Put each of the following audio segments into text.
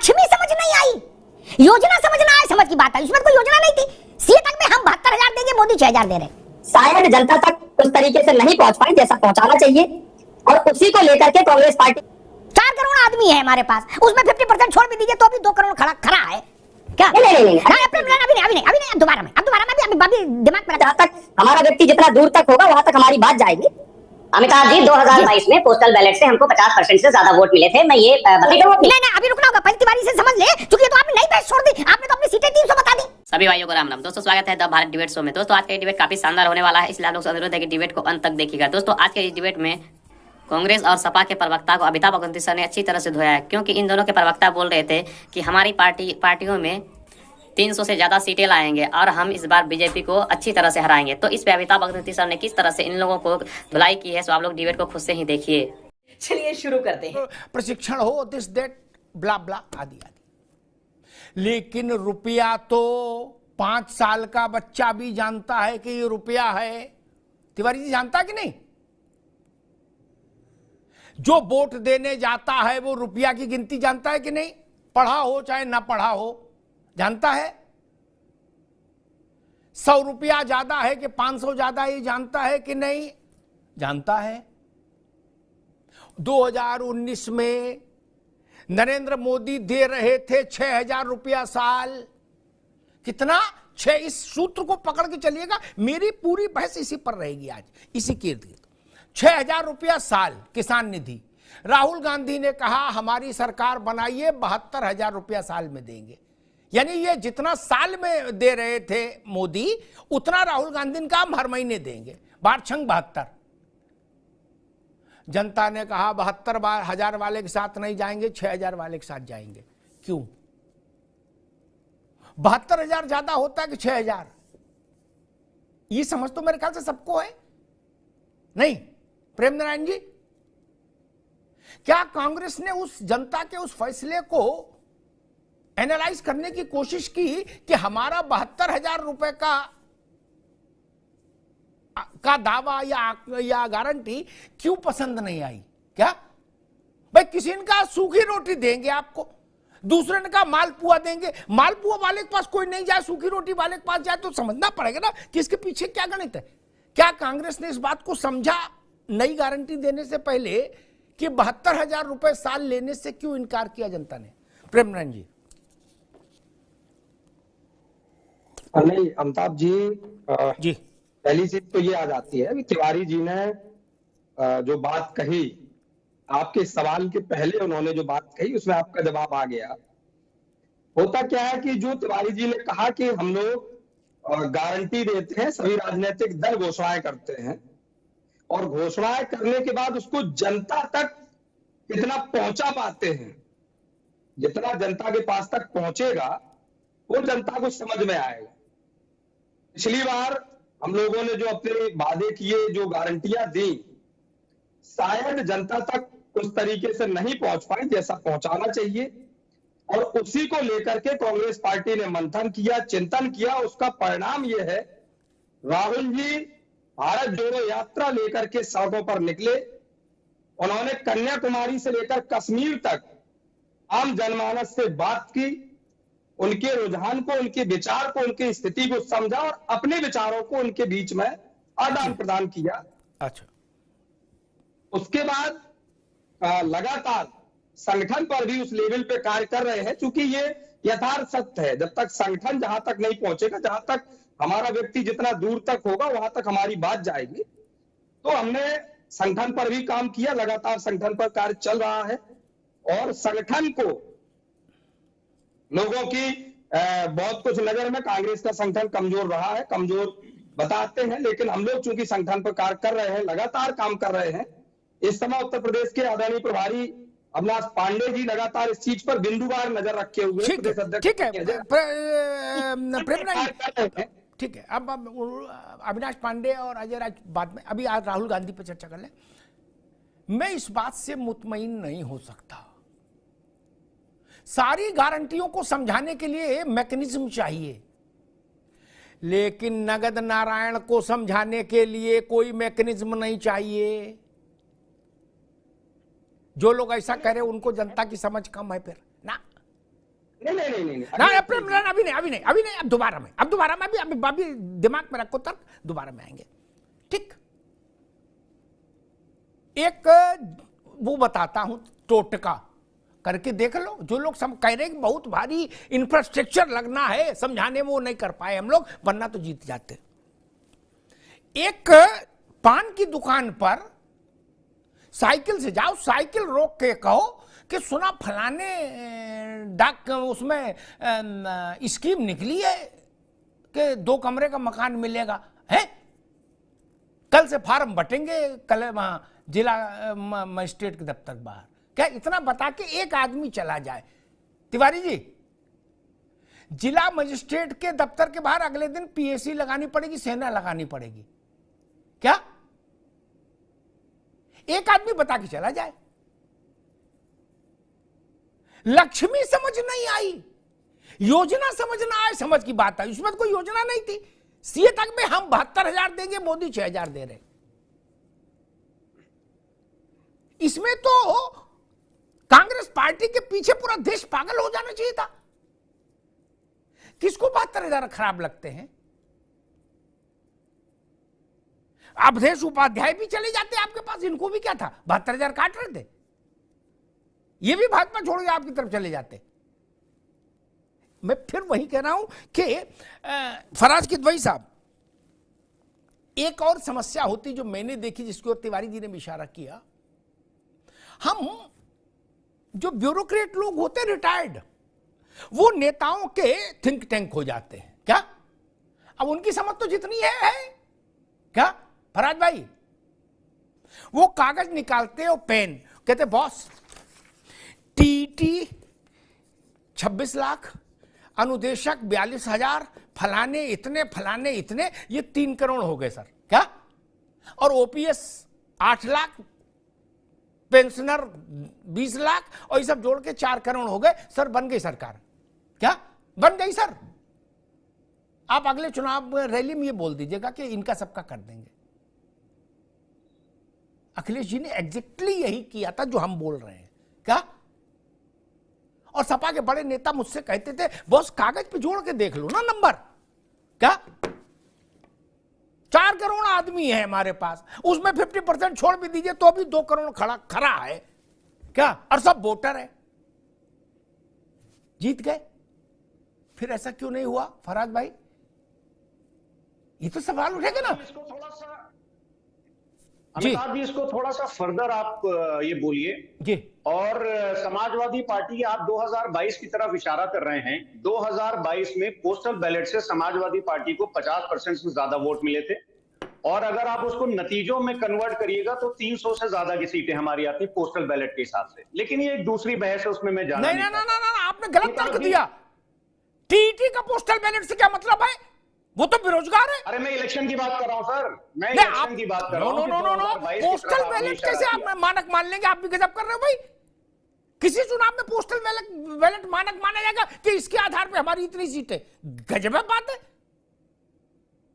लक्ष्मी समझ नहीं आई, योजना समझ ना आए, समझ की बात है, इसमें कोई योजना नहीं थी। सी तक में हम 72,000 देंगे, मोदी 6,000 दे रहे। शायद जनता तक उस तरीके से नहीं पहुंच पाए जैसा पहुंचाना चाहिए, और उसी को लेकर के कांग्रेस पार्टी 4 करोड़ आदमी है हमारे पास, उसमें 50% छोड़ भी दीजिए तो अभी 2 करोड़ खड़ा है क्या? नहीं, अभी दोबारा में अभी दिमाग में जहां तक हमारा व्यक्ति जितना दूर तक होगा वहां तक हमारी बात जाएगी। अमिताभ जी 2022 में पोस्टल बैलेट से हमको 50% से ज्यादा वोट मिले थे। मैं ये नहीं अभी रुकना होगा, पहली तिवारी से समझ ले, क्योंकि तो आपने नई बैच छोड़ दी, आपने तो अपनी सीटें 300 बता दी। सभी भाइयों को राम राम। दोस्तों स्वागत है द भारत डिबेट शो में। दोस्तों आज का ये डिबेट काफी शानदार होने वाला है, इसलिए आप लोग से अनुरोध है कि डिबेट को अंत तक देखिएगा। दोस्तों आज के इस डिबेट में कांग्रेस और सपा के प्रवक्ता को अमिताभ अवस्थी सर ने अच्छी तरह से धोया है, क्योंकि इन दोनों के प्रवक्ता बोल रहे थे कि हमारी पार्टियों में 300 से ज्यादा सीटें लाएंगे और हम इस बार बीजेपी को अच्छी तरह से हराएंगे। तो इस पे अमिताभ अवस्थी सर ने किस तरह से इन लोगों को धुलाई की है, सो आप लोग डिबेट को खुद से ही देखिए। चलिए शुरू करते हैं। प्रशिक्षण हो, दिस दैट ब्ला ब्ला आदि आदि, लेकिन रुपया तो 5 साल का बच्चा भी जानता है कि ये रुपया है। तिवारी जी जानता है कि नहीं? जो वोट देने जाता है वो रुपया की गिनती जानता है कि नहीं? पढ़ा हो चाहे ना पढ़ा हो, जानता है। 100 रुपया ज्यादा है कि 500 ज्यादा, ये जानता है कि नहीं? जानता है। 2019 में नरेंद्र मोदी दे रहे थे 6,000 रुपया साल। कितना? 6। इस सूत्र को पकड़ के चलिएगा, मेरी पूरी बहस इसी पर रहेगी आज, इसी के इर्द गिर्द। 6,000 रुपया साल किसान निधि। राहुल गांधी ने कहा हमारी सरकार बनाइए, 72,000 रुपया साल में देंगे। यानी ये जितना साल में दे रहे थे मोदी, उतना राहुल गांधी ने कहा हम हर महीने देंगे। 72। जनता ने कहा 72,000 वाले के साथ नहीं जाएंगे, 6,000 वाले के साथ जाएंगे। क्यों? 72,000 ज्यादा होता है कि 6,000? ये समझ तो मेरे ख्याल से सबको है, नहीं? प्रेम नारायण जी, क्या कांग्रेस ने उस जनता के उस फैसले को एनालाइज करने की कोशिश की कि हमारा 72,000 रुपए का दावा या गारंटी क्यों पसंद नहीं आई? क्या भाई, किसी ने कहा सूखी रोटी देंगे आपको, दूसरे ने कहा मालपुआ देंगे। मालपुआ वाले के पास कोई नहीं जाए, सूखी रोटी वाले के पास जाए, तो समझना पड़ेगा ना कि इसके पीछे क्या गणित है। क्या कांग्रेस ने इस बात को समझा नई गारंटी देने से पहले कि 72,000 रुपए साल लेने से क्यों इनकार किया जनता ने? प्रेम नारायण जी। नहीं अमिताभ जी, जी पहली चीज तो ये आ जाती है कि तिवारी जी ने जो बात कही, आपके सवाल के पहले उन्होंने जो बात कही उसमें आपका जवाब आ गया। होता क्या है कि जो तिवारी जी ने कहा कि हम लोग गारंटी देते हैं, सभी राजनीतिक दल घोषणाएं करते हैं, और घोषणाएं करने के बाद उसको जनता तक कितना पहुंचा पाते हैं, जितना जनता के पास तक पहुंचेगा वो जनता को समझ में आएगा। पिछली बार हम लोगों ने जो अपने वादे किए, जो गारंटियां दी, शायद जनता तक उस तरीके से नहीं पहुंच पाई जैसा पहुंचाना चाहिए, और उसी को लेकर के कांग्रेस पार्टी ने मंथन किया, चिंतन किया। उसका परिणाम यह है, राहुल जी भारत जोड़ो यात्रा लेकर के सड़कों पर निकले। उन्होंने कन्याकुमारी से लेकर कश्मीर तक आम जनमानस से बात की, उनके रुझान को, उनके विचार को, उनकी स्थिति को समझा और अपने विचारों को उनके बीच में आदान प्रदान किया। अच्छा, उसके बाद लगातार संगठन पर भी उस लेवल पे कार्य कर रहे हैं, क्योंकि ये यथार्थ सत्य है। जब तक संगठन जहां तक नहीं पहुंचेगा, जहां तक हमारा व्यक्ति जितना दूर तक होगा, वहां तक हमारी बात जाएगी। तो हमने संगठन पर भी काम किया, लगातार संगठन पर कार्य चल रहा है, और संगठन को लोगों की बहुत कुछ नजर में कांग्रेस का संगठन कमजोर रहा है, कमजोर बताते हैं, लेकिन हम लोग चूंकि संगठन पर कार्य कर रहे हैं, लगातार काम कर रहे हैं। इस समय उत्तर प्रदेश के आदरणीय प्रभारी अविनाश पांडे जी लगातार इस चीज पर बिंदुवार नजर रखे हुए हैं। ठीक है प्रेम नारायण, ठीक है। अब अविनाश पांडे और अजय राज बाद में, अभी आज राहुल गांधी पर चर्चा कर लें। मैं इस बात से मुतमईन नहीं हो सकता। सारी गारंटियों को समझाने के लिए मैकेनिज्म चाहिए, लेकिन नगद नारायण को समझाने के लिए कोई मैकेनिज्म नहीं चाहिए। जो लोग ऐसा कह रहे उनको जनता की समझ कम है फिर ना। नहीं ना अभी नहीं, अब दोबारा में अभी दिमाग में रखो तर्क, दोबारा में आएंगे। ठीक, एक वो बताता हूं, टोटका करके देख लो। जो लोग कह रहे हैं कि बहुत भारी इंफ्रास्ट्रक्चर लगना है, समझाने में वो नहीं कर पाए हम लोग, वरना तो जीत जाते। एक पान की दुकान पर साइकिल से जाओ, साइकिल रोक के कहो कि सुना फलाने डाक उसमें स्कीम निकली है कि 2 कमरे का मकान मिलेगा, है कल से फार्म बटेंगे, कल वहां जिला मजिस्ट्रेट के दफ्तर बाहर। क्या इतना बता के एक आदमी चला जाए? तिवारी जी, जिला मजिस्ट्रेट के दफ्तर के बाहर अगले दिन पीएसी लगानी पड़ेगी, सेना लगानी पड़ेगी। क्या एक आदमी बता के चला जाए? लक्ष्मी समझ नहीं आई, योजना समझना आए, समझ की बात आई। उसमें कोई योजना नहीं थी। सीए तक में हम 72,000 देंगे, मोदी 6,000 दे रहे। इसमें तो कांग्रेस पार्टी के पीछे पूरा देश पागल हो जाना चाहिए था। किसको 72,000 खराब लगते हैं? अवधेश उपाध्याय भी चले जाते आपके पास, इनको भी क्या था, 72,000 काट रहे थे, ये भी भाजपा छोड़ के आपकी तरफ चले जाते। मैं फिर वही कह रहा हूं कि फराज किदवई साहब, एक और समस्या होती जो मैंने देखी, जिसकी ओर तिवारी जी ने भी इशारा किया। हम जो ब्यूरोक्रेट लोग होते रिटायर्ड, वो नेताओं के थिंक टैंक हो जाते हैं। क्या अब उनकी समझ तो जितनी है क्या फराज भाई? वो कागज निकालते और पेन, कहते बॉस टीटी 26 लाख, अनुदेशक 42,000, फलाने इतने, ये 3 करोड़ हो गए सर। क्या? और ओपीएस 8 लाख, पेंशनर 20 लाख, और ये सब जोड़ के 4 करोड़ हो गए सर, बन गई सरकार। क्या बन गई सर? आप अगले चुनाव रैली में ये बोल दीजिएगा कि इनका सबका कर देंगे। अखिलेश जी ने एग्जैक्टली यही किया था जो हम बोल रहे हैं। क्या? और सपा के बड़े नेता मुझसे कहते थे बॉस कागज पे जोड़ के देख लो ना नंबर। क्या 4 करोड़ आदमी है हमारे पास, उसमें 50% छोड़ भी दीजिए तो भी 2 करोड़ खड़ा है। क्या? और सब वोटर है, जीत गए। फिर ऐसा क्यों नहीं हुआ फराज भाई? ये तो सवाल उठेगा ना। इसको थोड़ा सा अमिताभ जी, इसको थोड़ा सा फर्दर आप ये बोलिए जी। और समाजवादी पार्टी, आप 2022 की तरफ इशारा कर रहे हैं। 2022 में पोस्टल बैलेट से समाजवादी पार्टी को 50% से ज्यादा वोट मिले थे, और अगर आप उसको नतीजों में कन्वर्ट करिएगा तो 300 से ज्यादा की सीटें हमारी आती पोस्टल बैलेट के हिसाब से। लेकिन ये एक दूसरी बहस है, उसमें मैं जाना नहीं। ना, आपने गलत तर्क दिया। टीटी का पोस्टल बैलेट से क्या मतलब है? वो तो बेरोजगार है। अरे मैं इलेक्शन की बात कर रहा हूं सर, मैं इलेक्शन की बात कर रहा हूं। नो, पोस्टल बैलेट कैसे आप मानक मान लेंगे? आप भी गजब कर रहे हो भाई। किसी चुनाव में पोस्टल बैलेट मानक माना जाएगा कि इसके आधार पे हमारी इतनी सीटें? गजब बात है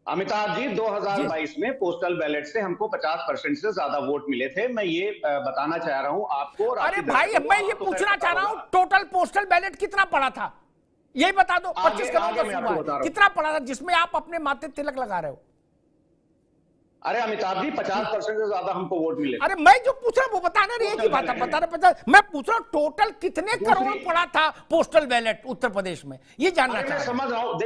अमिताभ जी। 2022 में पोस्टल बैलेट से हमको 50% से ज्यादा वोट मिले थे। मैं ये बताना चाह रहा हूं आपको। अरे भाई, मैं ये पूछना चाह रहा हूं, टोटल पोस्टल बैलेट कितना पड़ा था यही बता दो। 25 करोड़ का सूबा कितना पड़ा था जिसमें आप अपने माथे तिलक लगा रहे हो? अरे अमिताभ जी, 50% से ज्यादा हमको वोट मिले। अरे मैं जो पूछ रहा हूं वो बताना रही है कि बता रहे। मैं पूछ रहा हूं टोटल कितने करोड़ पड़ा था पोस्टल बैलेट उत्तर प्रदेश में, ये जानना चाह रहा हूं। समझ रहा हूं।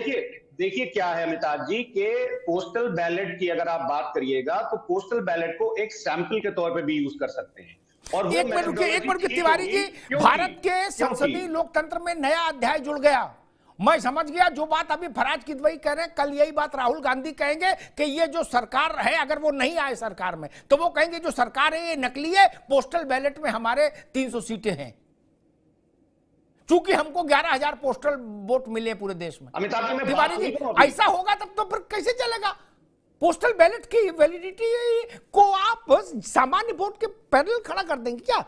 देखिए क्या है अमिताभ जी के पोस्टल बैलेट की अगर आप बात करिएगा तो पोस्टल बैलेट को एक सैंपल के तौर पे भी यूज कर सकते हैं। और एक मिनट रुकिए तिवारी जी, भारत के संसदीय लोकतंत्र में नया अध्याय जुड़ गया। मैं समझ गया जो बात अभी फराज किदवई कह रहे हैं, कल यही बात राहुल गांधी कहेंगे कि ये जो सरकार है, अगर वो नहीं आए सरकार में तो वो कहेंगे जो सरकार है ये नकली है, पोस्टल बैलेट में हमारे 300 सीटें हैं, चूंकि हमको 11,000 पोस्टल वोट मिले पूरे देश में। तिवारी जी, ऐसा होगा तब तो फिर कैसे चलेगा? पोस्टल बैलेट की वैलिडिटी को आप सामान्य वोट के पैरेलल खड़ा कर देंगे क्या?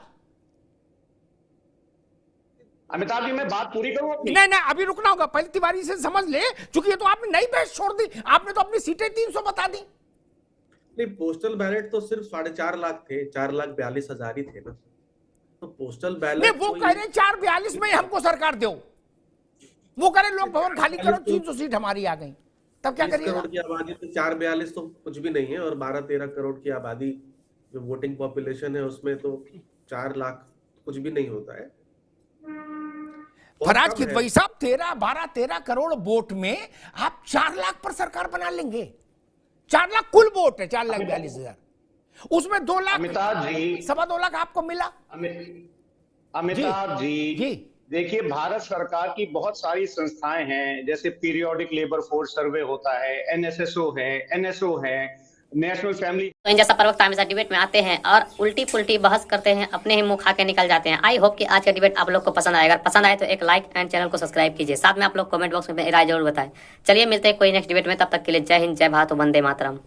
अमिताभ जी मैं बात पूरी करूं अपनी? नहीं, अभी रुकना होगा, पहले तिवारी से समझ ले, क्योंकि ये तो आपने नई बहस छोड़ दी। आपने तो अपनी सीटें 300 बता दी। नहीं, पोस्टल बैलेट तो सिर्फ 4.5 लाख थे, 4,42,000 ही थे ना। तो पोस्टल बैलेट वो कह रहे 4,42 में हमको सरकार दो। वो करे लोग भवन खाली करो, 300 सीट हमारी आ गई, तब क्या 20 करिएगा? करोड़ की आबादी तो 442 तो कुछ भी नहीं है, और 12-13 करोड़ की आबादी जो वोटिंग पॉपुलेशन है उसमें तो 4 लाख कुछ भी नहीं होता है। बहुत फराज कम है। किदवई साहब, 12-13 करोड़ वोट में आप 4 लाख पर सरकार बना लेंगे। 4 लाख कुल वोट है, 4,42,000, उसमें 2 लाख, अमिताभ जी, 2.25 लाख आपको मिला। अमिताभ जी, देखिए भारत सरकार की बहुत सारी संस्थाएं हैं, जैसे पीरियोडिक लेबर फोर्स सर्वे होता है, एनएसएसओ है, एनएसओ है, नेशनल फैमिली। तो इन जैसा प्रवक्ता हमेशा डिबेट में आते हैं और उल्टी पुल्टी बहस करते हैं, अपने ही मुंह खा के निकल जाते हैं। आई होप कि आज का डिबेट आप लोग को पसंद आएगा। अगर पसंद आए तो एक लाइक एंड चैनल को सब्सक्राइब कीजिए। साथ में आप लोग कमेंट बॉक्स में राय जरूर बताएं। चलिए मिलते हैं कोई नेक्स्ट डिबेट में, तब तक के लिए जय हिंद, जय भारत, वंदे मातरम।